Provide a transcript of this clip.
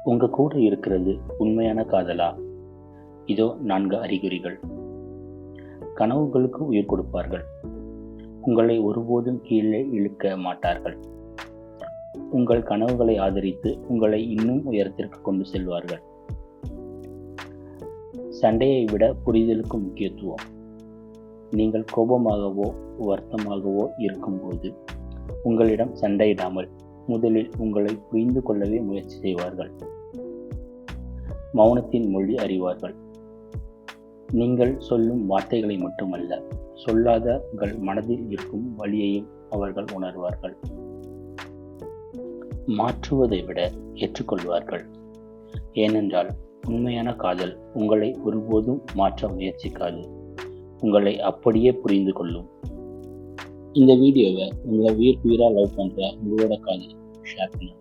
உங்க கூட இருக்கிறது உண்மையான காதலா? இதோ 4 அறிகுறிகள். கனவுகளுக்கு உயிர் கொடுப்பார்கள். உங்களை ஒருபோதும் கீழே இழுக்க மாட்டார்கள். உங்கள் கனவுகளை ஆதரித்து உங்களை இன்னும் உயரத்திற்கு கொண்டு செல்வார்கள். சண்டையை விட புரிதலுக்கு முக்கியத்துவம். நீங்கள் கோபமாகவோ வருத்தமாகவோ இருக்கும்போது உங்களிடம் சண்டையிடாமல் முதலில் உங்களை புரிந்து கொள்ளவே முயற்சி செய்வார்கள். மௌனத்தின் மொழி அறிவார்கள். நீங்கள் சொல்லும் வார்த்தைகளை மட்டுமல்ல, சொல்லாத உங்கள் மனதில் இருக்கும் வலியையும் அவர்கள் உணர்வார்கள். மாற்றுவதை விட ஏற்றுக்கொள்வார்கள். ஏனென்றால் உண்மையான காதல் உங்களை ஒருபோதும் மாற்ற முயற்சிக்காது, உங்களை அப்படியே புரிந்து கொள்ளும். இந்த வீடியோவை உங்களை உயிர் லவ் பண்ற உங்களோட காதல் ஷேர் பண்ணுங்க.